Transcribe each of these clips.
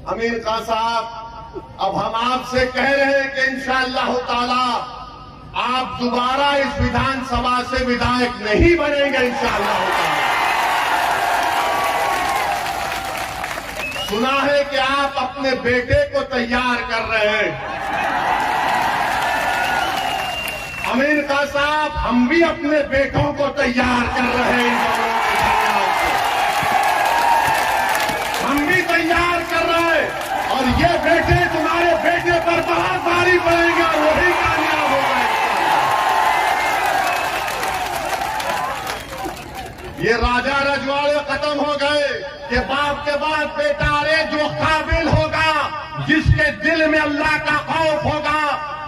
अमीन खान साहब, अब हम आपसे कह रहे हैं कि इंशाअल्लाह ताला आप दोबारा इस विधानसभा से विधायक नहीं बनेंगे इंशाअल्लाह ताला। सुना है कि आप अपने बेटे को तैयार कर रहे हैं। अमीन खान साहब, हम भी अपने बेटों को तैयार कर रहे हैं। हम भी तैयार कर रहे हैं और ये बेटे तुम्हारे बेटे पर बहुत भारी पड़ेंगे और वही कामयाब होगा। ये राजा रजवाड़े खत्म हो गए कि बाप के बाद बेटा। अरे जो काबिल होगा, जिसके दिल में अल्लाह का खौफ होगा,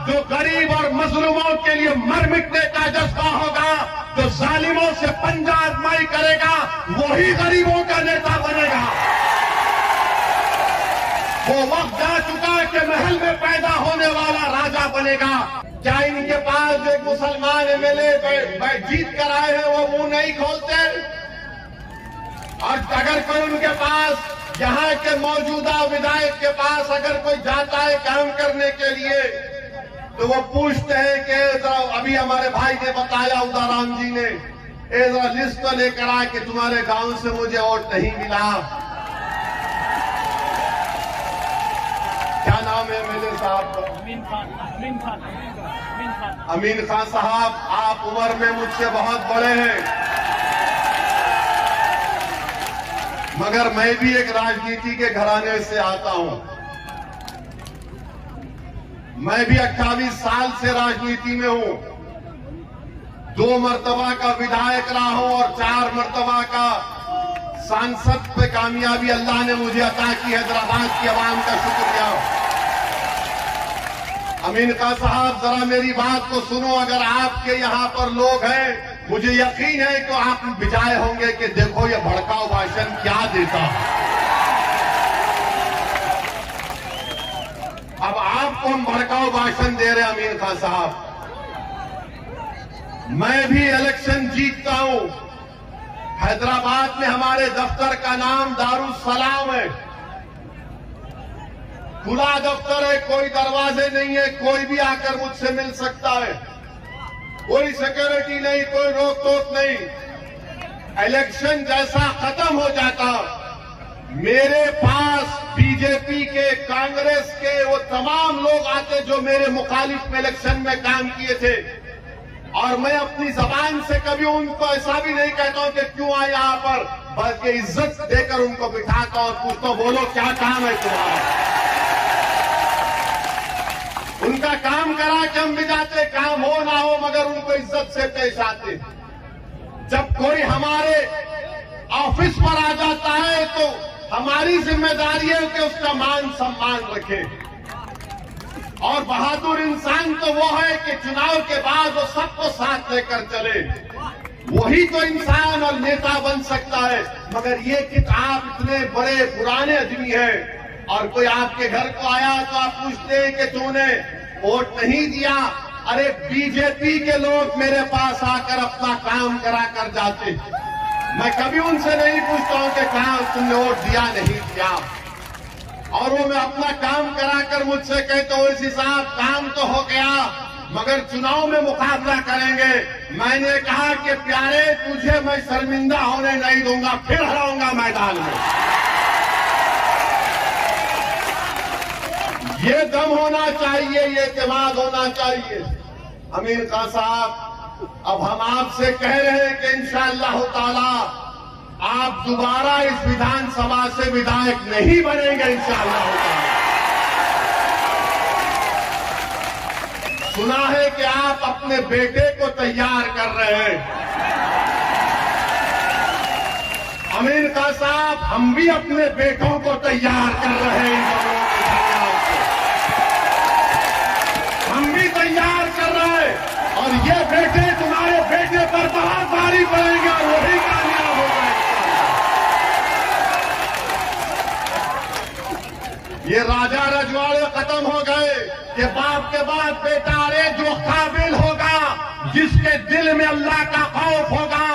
जो गरीब और मजलूमों के लिए मर मिटने का जज्बा होगा, जो जालिमों से पंजा आजमाई करेगा, वही गरीबों का नेता बनेगा। वो वक्त जा चुका है कि महल में पैदा होने वाला राजा बनेगा। क्या इनके पास जो मुसलमान एमएलए जीत कर आए हैं वो मुंह नहीं खोलते? और अगर कोई उनके पास, यहाँ के मौजूदा विधायक के पास अगर कोई जाता है काम करने के लिए, तो वो पूछते हैं कि अभी हमारे भाई ने बताया, उदाराम जी ने, जरा लिस्ट तो लेकर आए कि तुम्हारे गांव से मुझे वोट नहीं मिला। क्या नाम है एमएलए साहब का? अमीन खान साहब, आप उम्र में मुझसे बहुत बड़े हैं, मगर मैं भी एक राजनीति के घराने से आता हूं। मैं भी 28 साल से राजनीति में हूं। 2 मर्तबा का विधायक रहा हूं और 4 मर्तबा का सांसद पे कामयाबी अल्लाह ने मुझे अता की। हैदराबाद की आवाम का शुक्रिया। अमीन खान साहब, जरा मेरी बात को सुनो। अगर आपके यहाँ पर लोग हैं, मुझे यकीन है कि आप बिजाए होंगे कि देखो ये भड़काऊ भाषण क्या देता। अब आपको हम भड़काऊ भाषण दे रहे हैं अमीन खान साहब। मैं भी इलेक्शन जीतता हूं। हैदराबाद में हमारे दफ्तर का नाम दारुस्सलाम है। खुला दफ्तर है, कोई दरवाजे नहीं है, कोई भी आकर मुझसे मिल सकता है, कोई सिक्योरिटी नहीं, कोई रोक टोक नहीं। इलेक्शन जैसा खत्म हो जाता, मेरे पास बीजेपी के, कांग्रेस के वो तमाम लोग आते जो मेरे मुखालिफ में इलेक्शन में काम किए थे, और मैं अपनी जबान से कभी उनको ऐसा भी नहीं कहता हूं कि क्यों आए यहां पर, बल्कि इज्जत देकर उनको बिठाता और पूछता, बोलो क्या काम है तुम्हारा। उनका काम करा के हम भी जाते, काम हो ना हो, मगर उनको इज्जत से पेश आते। जब कोई हमारे ऑफिस पर आ जाता है तो हमारी जिम्मेदारी है कि उसका मान सम्मान रखे। और बहादुर इंसान तो वो है कि चुनाव के बाद वो सबको साथ लेकर चले, वही तो इंसान और नेता बन सकता है। मगर ये कि आप इतने बड़े पुराने आदमी हैं और कोई आपके घर को आया तो आप पूछते हैं कि तूने वोट नहीं दिया। अरे बीजेपी के लोग मेरे पास आकर अपना काम करा कर जाते, मैं कभी उनसे नहीं पूछता हूं कि कहा तुमने वोट दिया नहीं दिया, और वो मैं अपना काम कराकर मुझसे कहते हो इस हिसाब काम तो हो गया, मगर चुनाव में मुकाबला करेंगे। मैंने कहा कि प्यारे तुझे मैं शर्मिंदा होने नहीं दूंगा, फिर हराऊंगा मैदान में। ये दम होना चाहिए, ये एतमाद होना चाहिए। अमीन खान साहब, अब हम आपसे कह रहे हैं कि इंशाअल्लाह ताला आप दोबारा इस विधानसभा से विधायक नहीं बनेंगे इंशाअल्लाह ताला। सुना है कि आप अपने बेटे को तैयार कर रहे हैं। अमीन खान साहब, हम भी अपने बेटों को तैयार कर रहे हैं। हम भी तैयार कर रहे हैं और ये बेटे तुम्हारे बेटे पर बहुत भारी पड़ेंगे और वही कामयाब होगा। ये राजा रजवाड़े खत्म हो गए कि बाप के बाद बेटा। अरे जो काबिल होगा, जिसके दिल में अल्लाह का खौफ होगा,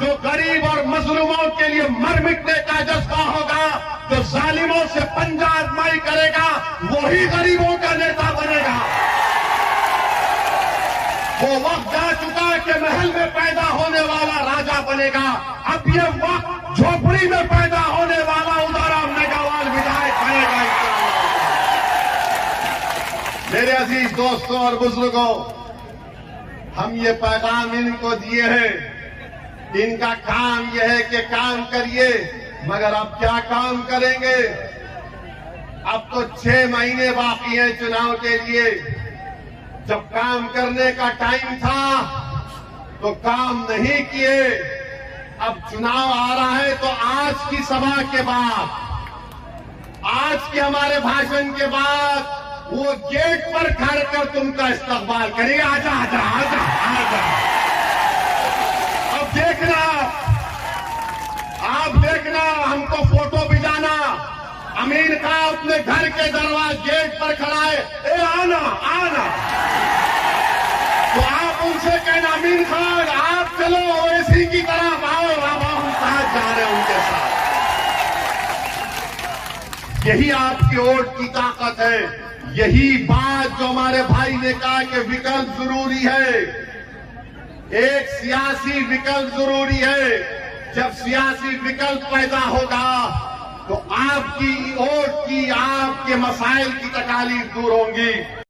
जो गरीब और मजलूमों के लिए मर मिटने का जज्बा होगा, जो जालिमों से पंजा आजमाई करेगा, वही गरीबों का नेता बनेगा। वो वक्त जा चुका कि महल में पैदा होने वाला राजा बनेगा। अब ये वक्त झोपड़ी में पैदा होने वाला उदाराम मेघावाल विधायक बनेगा। मेरे अजीज दोस्तों और बुजुर्गों, हम ये पैगाम इनको दिए हैं। इनका काम यह है कि काम करिए, मगर अब क्या काम करेंगे? अब तो 6 महीने बाकी हैं चुनाव के लिए। जब काम करने का टाइम था तो काम नहीं किए। अब चुनाव आ रहा है तो आज की सभा के बाद, आज के हमारे भाषण के बाद वो गेट पर खड़ कर तुमका इस्तकबाल करेगा। आजा आजा आजा आजा। अब देखना, आप देखना, हमको फोटो भिजाना। अमीर खान अपने घर के दरवाजे गेट पर खड़ा है, ए आना आना। तो आप उनसे कहना, अमीर खान आप चलो ओवैसी की तरफ आओ। अब हम साथ जा रहे हैं उनके साथ। यही आपकी वोट की ताकत है। यही बात जो हमारे भाई ने कहा कि विकल्प जरूरी है, एक सियासी विकल्प जरूरी है। जब सियासी विकल्प पैदा होगा तो आपकी वोट की, आपके मसाइल की तकालीफ दूर होंगी।